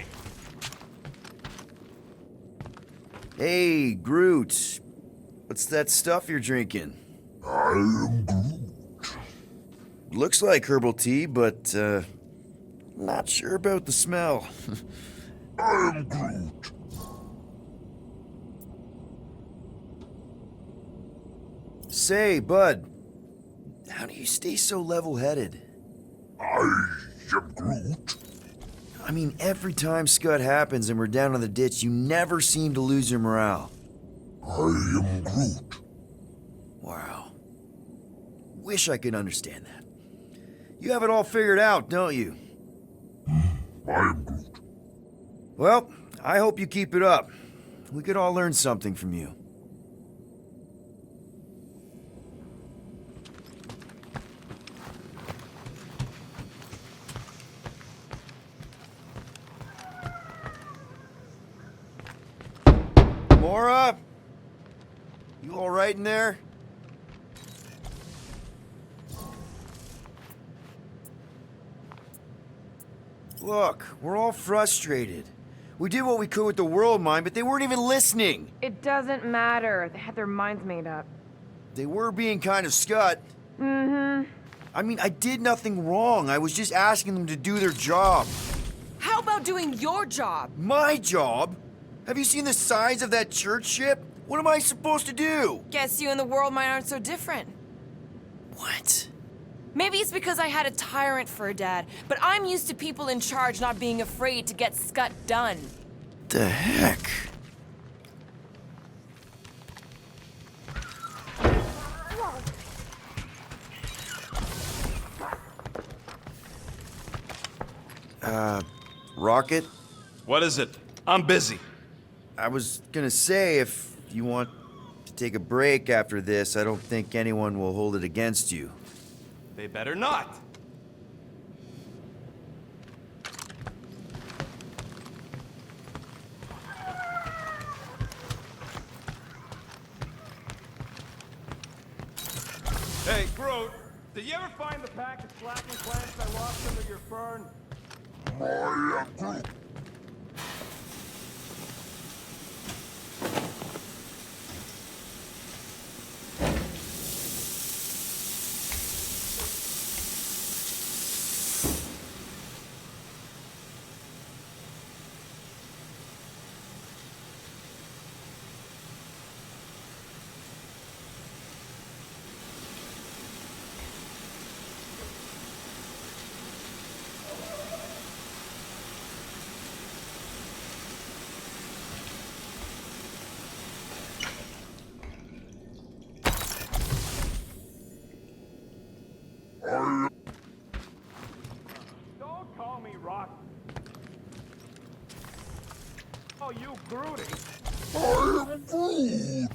Hey, Groot. What's that stuff you're drinking? I am Groot. Looks like herbal tea, but, not sure about the smell. I am Groot. Say, bud, how do you stay so level-headed? I am Groot. I mean, every time Scud happens and we're down in the ditch, you never seem to lose your morale. I am Groot. Wow. Wish I could understand that. You have it all figured out, don't you? I am Groot. Well, I hope you keep it up. We could all learn something from you. Mora? You all right in there? Look, we're all frustrated. We did what we could with the world mine, but they weren't even listening. It doesn't matter. They had their minds made up. They were being kind of scut. Mm-hmm. I mean, I did nothing wrong. I was just asking them to do their job. How about doing your job? My job? Have you seen the size of that church ship? What am I supposed to do? Guess you and the world mine aren't so different. What? Maybe it's because I had a tyrant for a dad, but I'm used to people in charge not being afraid to get scut done. The heck? Rocket? What is it? I'm busy. I was gonna say, if you want to take a break after this, I don't think anyone will hold it against you. They better not. Hey, Groot, did you ever find the pack of slacking plants I lost under your fern? I am Groot. Don't call me Rock. Oh, you Grooty. I am Groot.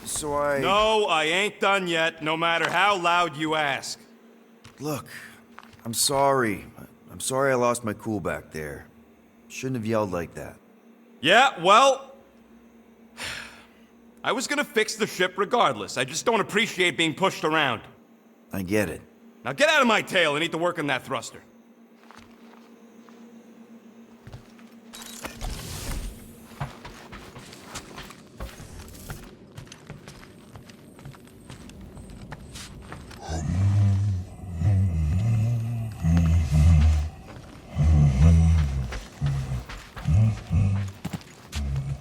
So No, I ain't done yet, no matter how loud you ask. Look, I'm sorry. I'm sorry I lost my cool back there. Shouldn't have yelled like that. Yeah, well... I was gonna fix the ship regardless. I just don't appreciate being pushed around. I get it. Now get out of my tail. I need to work on that thruster.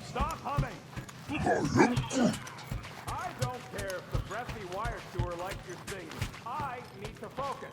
Stop humming! I don't care if the breathy wire chewer likes your singing. I need to focus.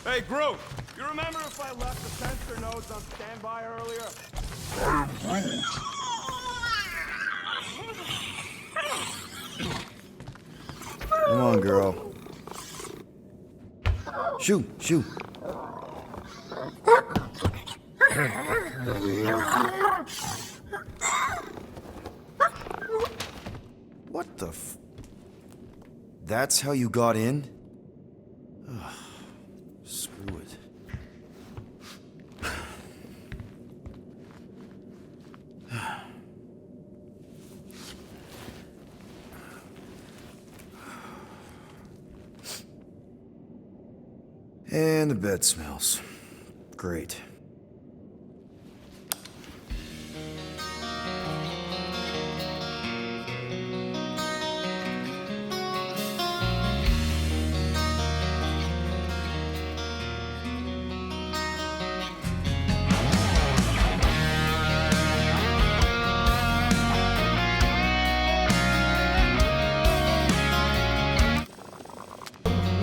Hey, Groot, you remember if I left the sensor nodes on standby earlier? Come on, girl. Shoo, shoo. What the f... That's how you got in? Ugh, screw it. And the bed smells. Great.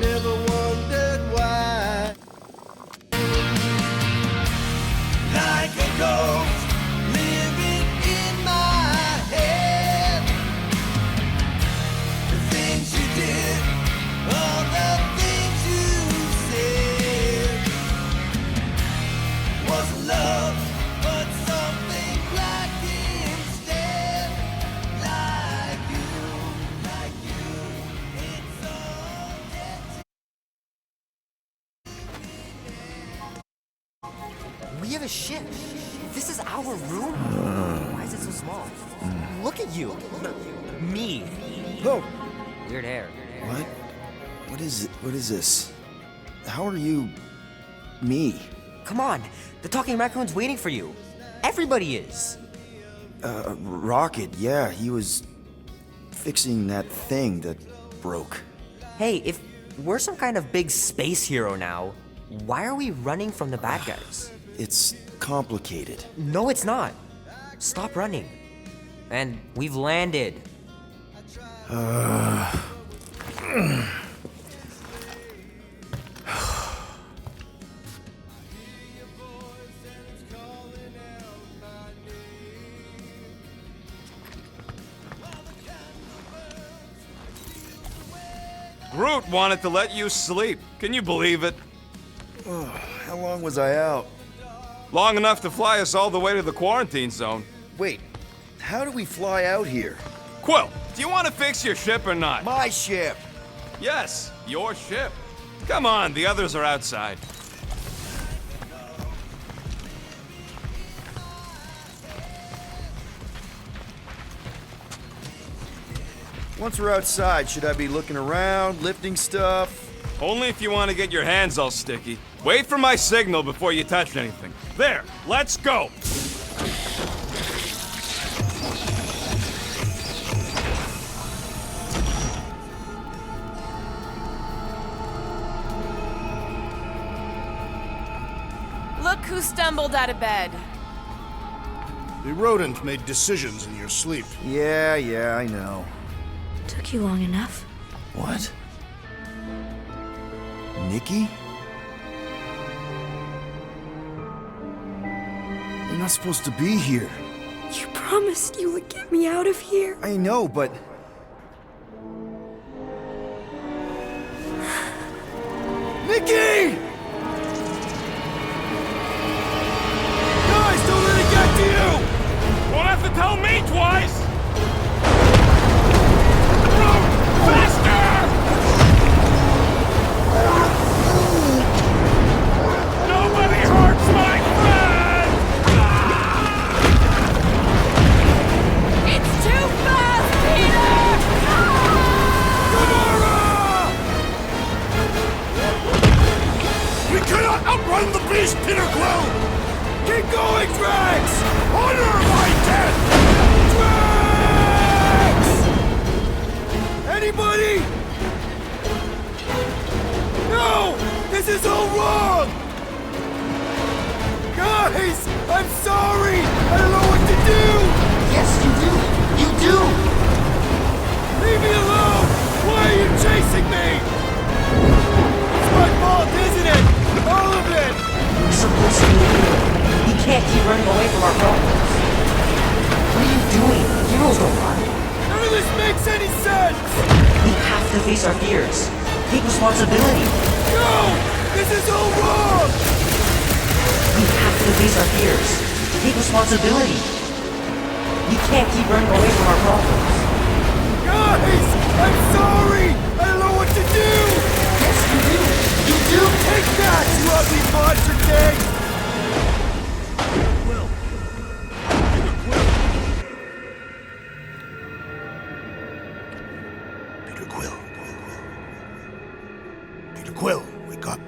Never wondered why. Like a ghost living in my head. The things you did, all the things you said. Wasn't love, but something like instead. Like you, it's all dead. We have a ship. This is our room? Why is it so small? Look at you. Me. Oh! Weird hair. What? What is it? What is this? How are you... me? Come on. The talking raccoon's waiting for you. Everybody is. Rocket, yeah, he was... fixing that thing that broke. Hey, if we're some kind of big space hero now, why are we running from the bad guys? It's complicated. No, it's not. Stop running. And we've landed. Groot wanted to let you sleep. Can you believe it? How long was I out? Long enough to fly us all the way to the quarantine zone. Wait, how do we fly out here? Quill, do you want to fix your ship or not? My ship! Yes, your ship. Come on, the others are outside. Once we're outside, should I be looking around, lifting stuff? Only if you want to get your hands all sticky. Wait for my signal before you touch anything. There, let's go! Look who stumbled out of bed. The rodent made decisions in your sleep. Yeah, I know. Took you long enough. What? Nikki? You're not supposed to be here. You promised you would get me out of here. I know, but... Nikki! Guys, don't let it get to you! Won't have to tell me twice! Groot, faster! Nobody hurts my friend! It's too fast, Peter! We cannot outrun the beast, Peter Quill! Keep going, Drax! Honor my death! Drax! We're supposed to be here. We can't keep running away from our problems. What are you doing? Heroes don't run. None of this makes any sense! We have to face our fears. Take responsibility. No! This is all wrong! We have to face our fears. Take responsibility. We can't keep running away from our problems. Guys! I'm sorry! I don't know what to do! Yes, you do! You do! Take that, you ugly monster thing! Peter Quill. Peter Quill, wake up.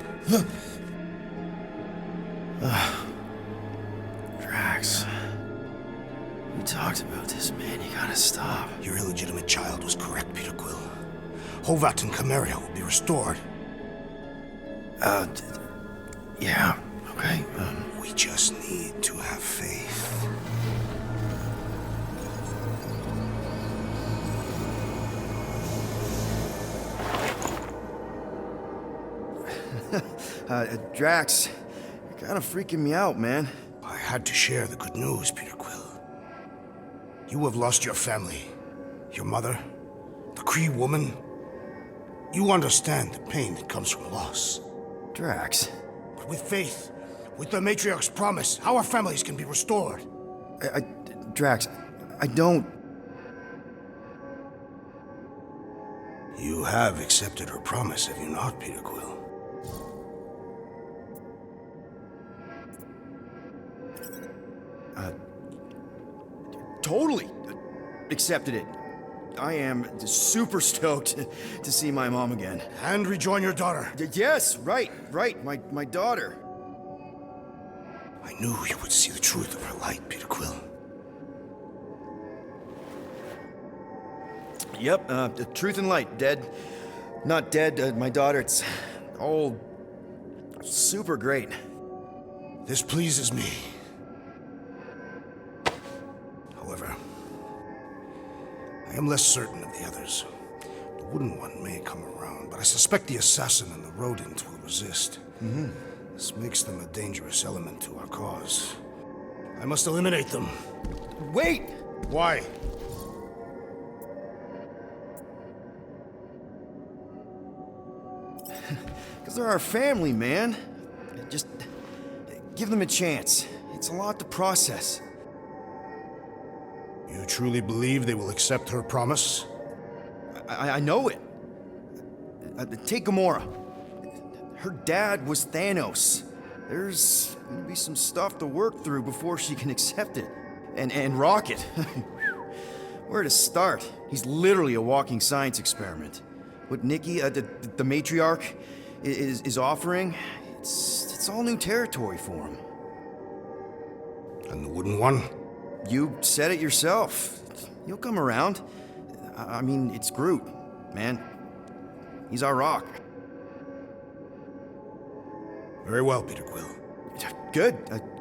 Drax. We talked about this, man. You gotta stop. Your illegitimate child was correct, Peter Quill. Hovat and Chimeria will be restored. Yeah, okay. We just need to have faith. Drax, you're kind of freaking me out, man. I had to share the good news, Peter Quill. You have lost your family, your mother, the Kree woman. You understand the pain that comes from loss. Drax. But with faith, with the Matriarch's promise, our families can be restored. Drax, I don't... You have accepted her promise, have you not, Peter Quill? Totally accepted it. I am super stoked to see my mom again. And rejoin your daughter. Yes, right, my daughter. I knew you would see the truth of her light, Peter Quill. Yep, the truth and light, dead. Not dead, my daughter, it's all super great. This pleases me. However, I am less certain of the others. The wooden one may come around, but I suspect the assassin and the rodent will resist. This makes them a dangerous element to our cause. I must eliminate them. Wait! Why? Because they're our family, man. Just give them a chance. It's a lot to process. You truly believe they will accept her promise? I know it. Take Gamora. Her dad was Thanos. There's gonna be some stuff to work through before she can accept it. And Rocket. Where to start? He's literally a walking science experiment. What Nikki, the matriarch, is offering, it's all new territory for him. And the wooden one? You said it yourself. He'll come around. I mean, it's Groot, man. He's our rock. Very well, Peter Quill. Good,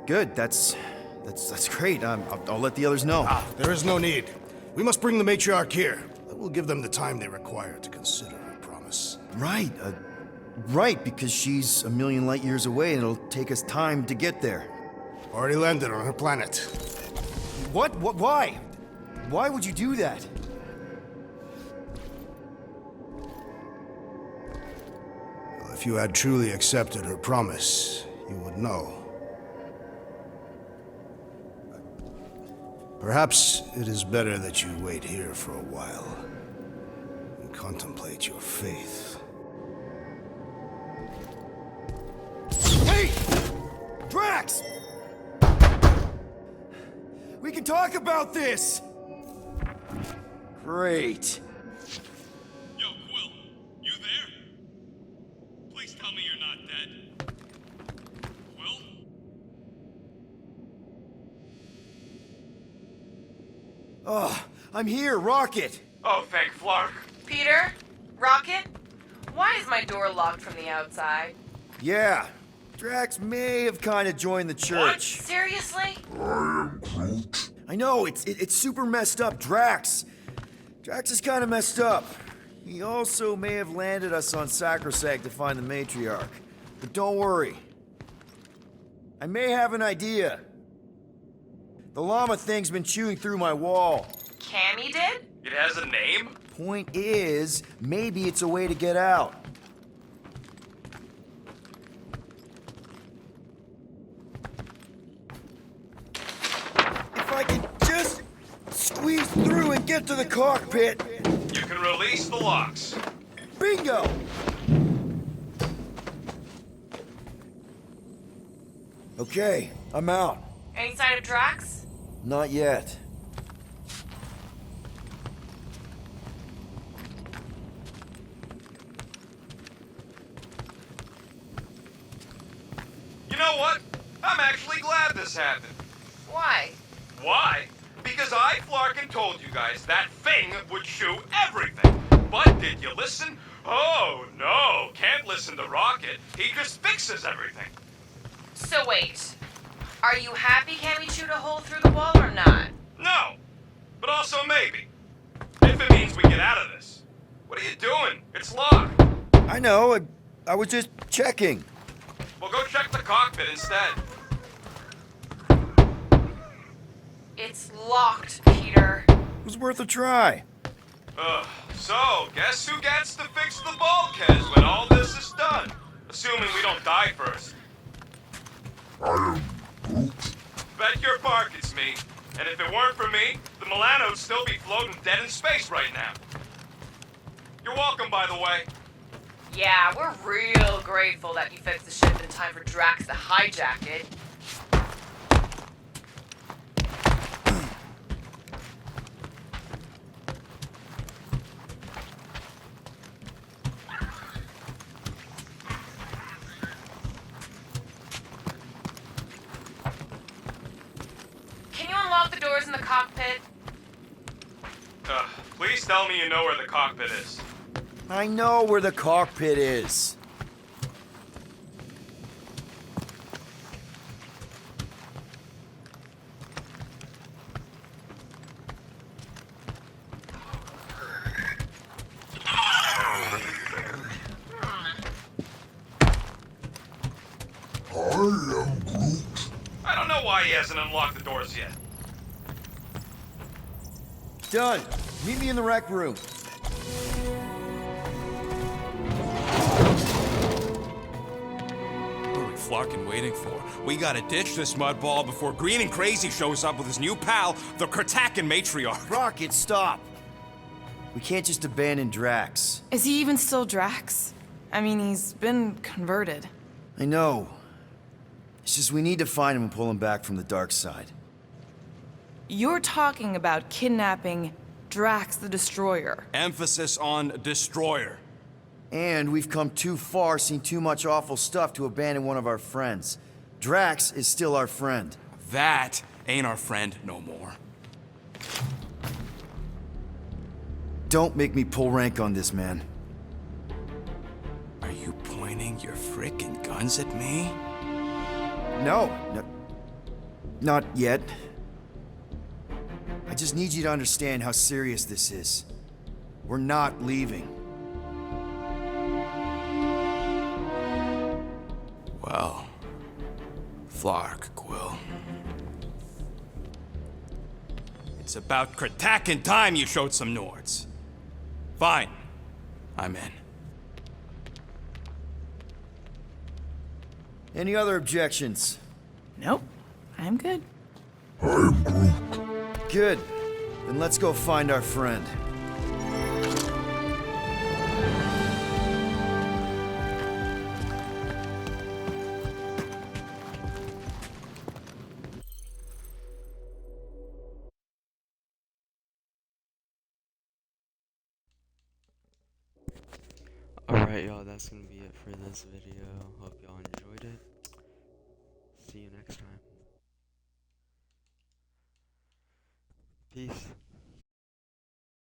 good. That's great. I'll let the others know. There is no need. We must bring the matriarch here. That will give them the time they require to consider her promise. Right, right, because she's a million light years away and it'll take us time to get there. Already landed on her planet. What? Why? Why would you do that? Well, if you had truly accepted her promise, you would know. Perhaps it is better that you wait here for a while and contemplate your faith. Hey! Drax! We can talk about this! Great. Yo, Quill, you there? Please tell me you're not dead. Quill? Oh, I'm here, Rocket! Oh, thank Flark. Peter? Rocket? Why is my door locked from the outside? Yeah, Drax may have kind of joined the church. Seriously? I know, it's super messed up, Drax. Drax is kind of messed up. He also may have landed us on Sacrosanct to find the matriarch. But don't worry. I may have an idea. The llama thing's been chewing through my wall. Cammy did? It has a name? Point is, maybe it's a way to get out. If I can just squeeze through and get to the cockpit. You can release the locks. Bingo! Okay, I'm out. Any sign of Drax? Not yet. You know what? I'm actually glad this happened. Why? Why? Because I, Flarkin, told you guys that thing would chew everything. But did you listen? Oh, no. Can't listen to Rocket. He just fixes everything. So wait. Are you happy Cammy chewed a hole through the wall or not? No. But also maybe. If it means we get out of this. What are you doing? It's locked. I know, I was just checking. Well, go check the cockpit instead. It's locked, Peter. It was worth a try. So, guess who gets to fix the bulkheads when all this is done? Assuming we don't die first. I am Groot. Bet your bark it's me. And if it weren't for me, the Milano would still be floating dead in space right now. You're welcome, by the way. Yeah, we're real grateful that you fixed the ship in time for Drax to hijack it. Can you unlock the doors in the cockpit? Please tell me you know where the cockpit is. I know where the cockpit is. I am Groot. I don't know why he hasn't unlocked the doors yet. Done. Meet me in the rec room. What are we Flarkin waiting for? We gotta ditch this mudball before Green and Crazy shows up with his new pal, the Kertakan matriarch. Rocket, stop! We can't just abandon Drax. Is he even still Drax? I mean, he's been converted. I know. It's just we need to find him and pull him back from the dark side. You're talking about kidnapping Drax the Destroyer. Emphasis on destroyer. And we've come too far, seen too much awful stuff to abandon one of our friends. Drax is still our friend. That ain't our friend no more. Don't make me pull rank on this, man. Are you pointing your frickin' guns at me? No, not yet. I just need you to understand how serious this is. We're not leaving. Well, Flark, Quill. It's about Kertakan time you showed some Nords. Fine. I'm in. Any other objections? Nope. I'm good. I am Groot. Good. Then let's go find our friend. Alright, y'all, that's gonna be it for this video. Hope y'all enjoyed it. See you next time. Peace.